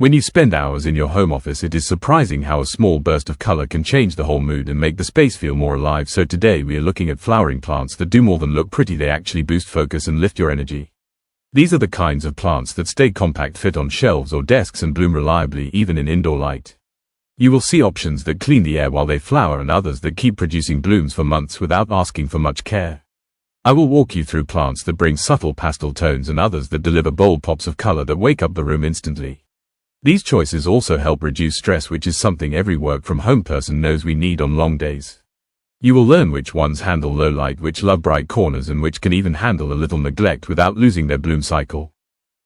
When you spend hours in your home office, it is surprising how a small burst of color can change the whole mood and make the space feel more alive. So today we are looking at flowering plants that do more than look pretty. They actually boost focus and lift your energy. These are the kinds of plants that stay compact, fit on shelves or desks, and bloom reliably even in indoor light. You will see options that clean the air while they flower and others that keep producing blooms for months without asking for much care. I will walk you through plants that bring subtle pastel tones and others that deliver bold pops of color that wake up the room instantly. These choices also help reduce stress, which is something every work-from-home person knows we need on long days. You will learn which ones handle low light, which love bright corners, and which can even handle a little neglect without losing their bloom cycle.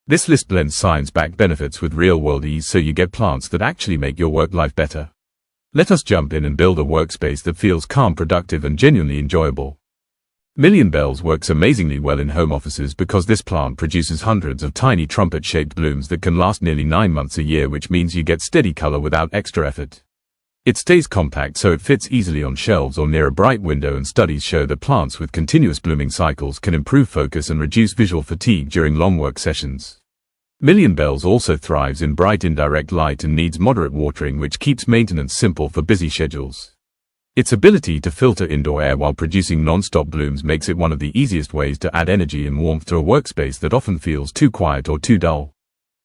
This list blends science-backed benefits with real-world ease, so you get plants that actually make your work life better. Let us jump in and build a workspace that feels calm, productive, and genuinely enjoyable. Million Bells works amazingly well in home offices because this plant produces hundreds of tiny trumpet-shaped blooms that can last nearly 9 months a year, which means you get steady color without extra effort. It stays compact, so it fits easily on shelves or near a bright window, and studies show that plants with continuous blooming cycles can improve focus and reduce visual fatigue during long work sessions. Million Bells also thrives in bright indirect light and needs moderate watering, which keeps maintenance simple for busy schedules. Its ability to filter indoor air while producing non-stop blooms makes it one of the easiest ways to add energy and warmth to a workspace that often feels too quiet or too dull.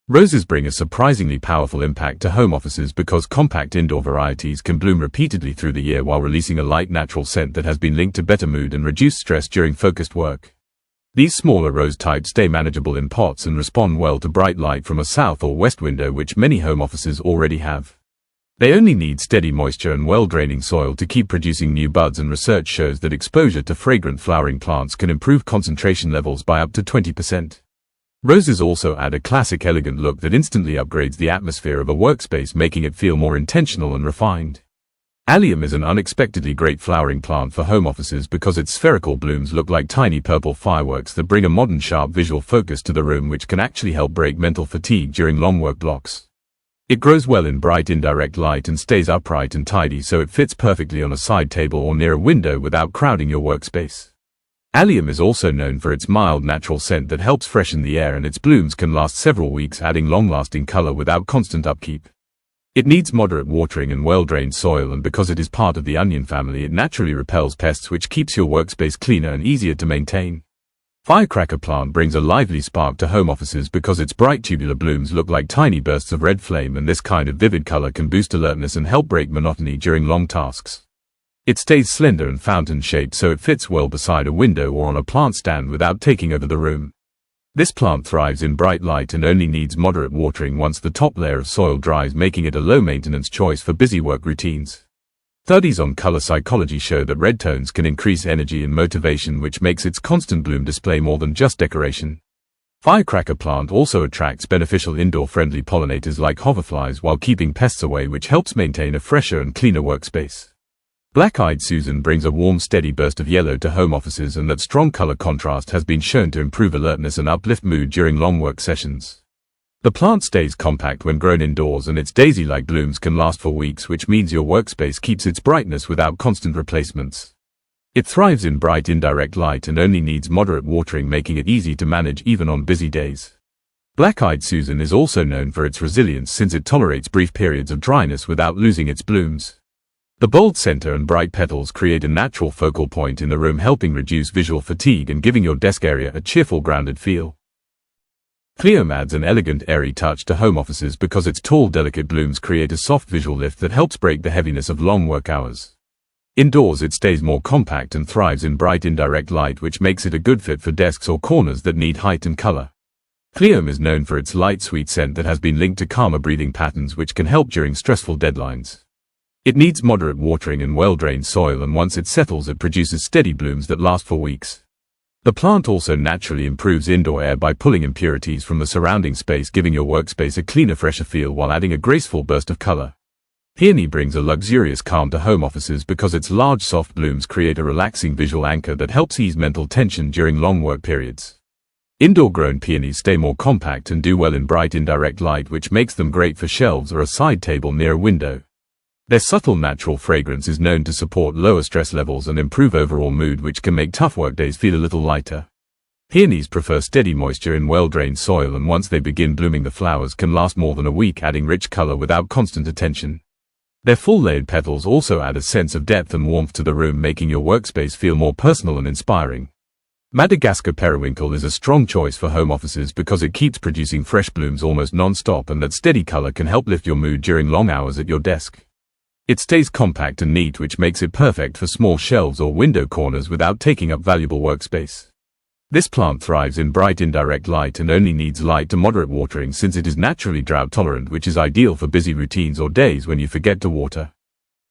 Roses bring a surprisingly powerful impact to home offices because compact indoor varieties can bloom repeatedly through the year while releasing a light, natural scent that has been linked to better mood and reduced stress during focused work. These smaller rose types stay manageable in pots and respond well to bright light from a south or west window, which many home offices already have. They only need steady moisture and well-draining soil to keep producing new buds, and research shows that exposure to fragrant flowering plants can improve concentration levels by up to 20%. Roses also add a classic, elegant look that instantly upgrades the atmosphere of a workspace, making it feel more intentional and refined. Allium is an unexpectedly great flowering plant for home offices because its spherical blooms look like tiny purple fireworks that bring a modern, sharp visual focus to the room, which can actually help break mental fatigue during long work blocks. It grows well in bright indirect light and stays upright and tidy, so it fits perfectly on a side table or near a window without crowding your workspace. Allium is also known for its mild, natural scent that helps freshen the air, and its blooms can last several weeks, adding long-lasting color without constant upkeep. It needs moderate watering and well-drained soil, and because it is part of the onion family, it naturally repels pests, which keeps your workspace cleaner and easier to maintain. Firecracker plant brings a lively spark to home offices because its bright tubular blooms look like tiny bursts of red flame, and this kind of vivid color can boost alertness and help break monotony during long tasks. It stays slender and fountain-shaped, so it fits well beside a window or on a plant stand without taking over the room. This plant thrives in bright light and only needs moderate watering once the top layer of soil dries, making it a low-maintenance choice for busy work routines. Studies on color psychology show that red tones can increase energy and motivation, which makes its constant bloom display more than just decoration. Firecracker plant also attracts beneficial indoor-friendly pollinators like hoverflies while keeping pests away, which helps maintain a fresher and cleaner workspace. Black-eyed Susan brings a warm, steady burst of yellow to home offices, and that strong color contrast has been shown to improve alertness and uplift mood during long work sessions. The plant stays compact when grown indoors, and its daisy-like blooms can last for weeks, which means your workspace keeps its brightness without constant replacements. It thrives in bright indirect light and only needs moderate watering, making it easy to manage even on busy days. Black-eyed Susan is also known for its resilience since it tolerates brief periods of dryness without losing its blooms. The bold center and bright petals create a natural focal point in the room, helping reduce visual fatigue and giving your desk area a cheerful, grounded feel. CLEOME adds an elegant, airy touch to home offices because its tall, delicate blooms create a soft visual lift that helps break the heaviness of long work hours. Indoors, it stays more compact and thrives in bright indirect light, which makes it a good fit for desks or corners that need height and color. CLEOME is known for its light, sweet scent that has been linked to calmer breathing patterns, which can help during stressful deadlines. It needs moderate watering and well-drained soil, and once it settles, it produces steady blooms that last for weeks. The plant also naturally improves indoor air by pulling impurities from the surrounding space, giving your workspace a cleaner, fresher feel while adding a graceful burst of color. PEONY brings a luxurious calm to home offices because its large, soft blooms create a relaxing visual anchor that helps ease mental tension during long work periods. Indoor-grown peonies stay more compact and do well in bright indirect light, which makes them great for shelves or a side table near a window. Their subtle, natural fragrance is known to support lower stress levels and improve overall mood, which can make tough workdays feel a little lighter. Peonies prefer steady moisture in well-drained soil, and once they begin blooming the flowers can last more than a week, adding rich color without constant attention. Their full-layered petals also add a sense of depth and warmth to the room, making your workspace feel more personal and inspiring. Madagascar Periwinkle is a strong choice for home offices because it keeps producing fresh blooms almost non-stop, and that steady color can help lift your mood during long hours at your desk. It stays compact and neat, which makes it perfect for small shelves or window corners without taking up valuable workspace. This plant thrives in bright indirect light and only needs light to moderate watering, since it is naturally drought tolerant, which is ideal for busy routines or days when you forget to water.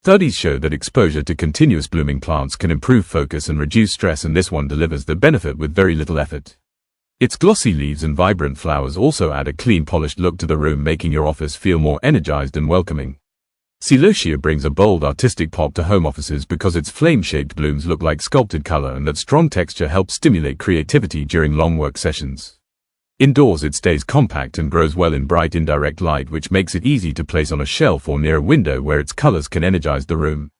Studies show that exposure to continuous blooming plants can improve focus and reduce stress, and this one delivers the benefit with very little effort. Its glossy leaves and vibrant flowers also add a clean, polished look to the room, making your office feel more energized and welcoming. CELOSIA brings a bold, artistic pop to home offices because its flame-shaped blooms look like sculpted color, and that strong texture helps stimulate creativity during long work sessions. Indoors, it stays compact and grows well in bright indirect light, which makes it easy to place on a shelf or near a window where its colors can energize the room.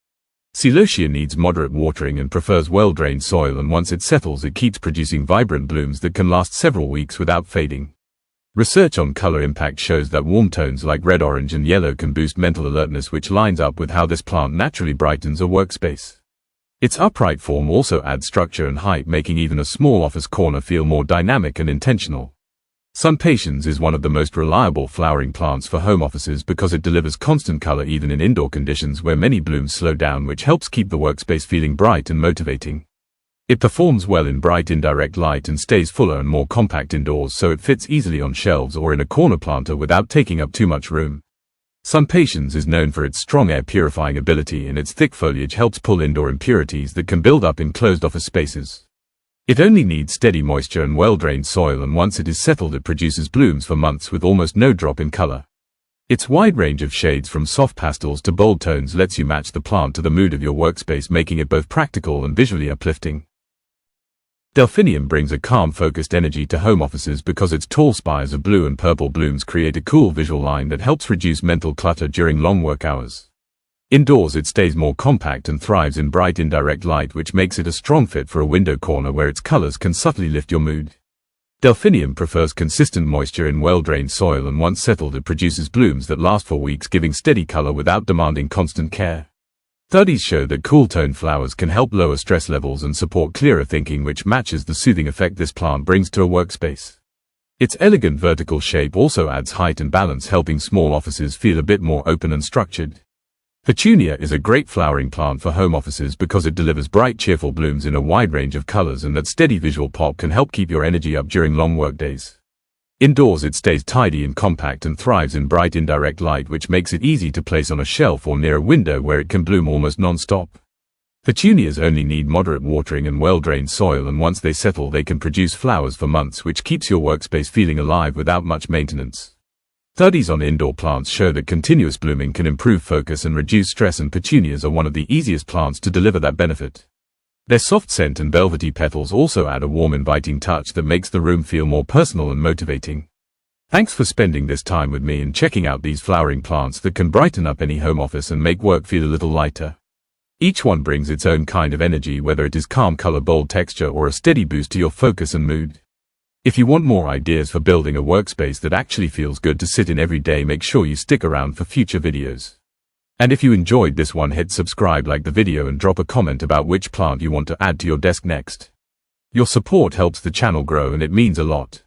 CELOSIA needs moderate watering and prefers well-drained soil, and once it settles, it keeps producing vibrant blooms that can last several weeks without fading. Research on color impact shows that warm tones like red, orange, and yellow can boost mental alertness, which lines up with how this plant naturally brightens a workspace. Its upright form also adds structure and height, making even a small office corner feel more dynamic and intentional. SUNPATIENS is one of the most reliable flowering plants for home offices because it delivers constant color even in indoor conditions where many blooms slow down, which helps keep the workspace feeling bright and motivating. It performs well in bright indirect light and stays fuller and more compact indoors, so it fits easily on shelves or in a corner planter without taking up too much room. SUNPATIENS is known for its strong air purifying ability, and its thick foliage helps pull indoor impurities that can build up in closed office spaces. It only needs steady moisture and well-drained soil, and once it is settled, it produces blooms for months with almost no drop in color. Its wide range of shades from soft pastels to bold tones lets you match the plant to the mood of your workspace, making it both practical and visually uplifting. DELPHINIUM brings a calm, focused energy to home offices because its tall spires of blue and purple blooms create a cool visual line that helps reduce mental clutter during long work hours. Indoors, it stays more compact and thrives in bright indirect light, which makes it a strong fit for a window corner where its colors can subtly lift your mood. DELPHINIUM prefers consistent moisture in well-drained soil, and once settled, it produces blooms that last for weeks, giving steady color without demanding constant care. Studies show that cool-toned flowers can help lower stress levels and support clearer thinking, which matches the soothing effect this plant brings to a workspace. Its elegant vertical shape also adds height and balance, helping small offices feel a bit more open and structured. PETUNIA is a great flowering plant for home offices because it delivers bright, cheerful blooms in a wide range of colors, and that steady visual pop can help keep your energy up during long work days. Indoors, it stays tidy and compact and thrives in bright indirect light, which makes it easy to place on a shelf or near a window where it can bloom almost non-stop. Petunias only need moderate watering and well-drained soil, and once they settle, they can produce flowers for months, which keeps your workspace feeling alive without much maintenance. Studies on indoor plants show that continuous blooming can improve focus and reduce stress, and petunias are one of the easiest plants to deliver that benefit. Their soft scent and velvety petals also add a warm, inviting touch that makes the room feel more personal and motivating. Thanks for spending this time with me and checking out these flowering plants that can brighten up any home office and make work feel a little lighter. Each one brings its own kind of energy, whether it is calm color, bold texture, or a steady boost to your focus and mood. If you want more ideas for building a workspace that actually feels good to sit in every day, make sure you stick around for future videos. And if you enjoyed this one, hit subscribe, like the video, and drop a comment about which plant you want to add to your desk next. Your support helps the channel grow, and it means a lot.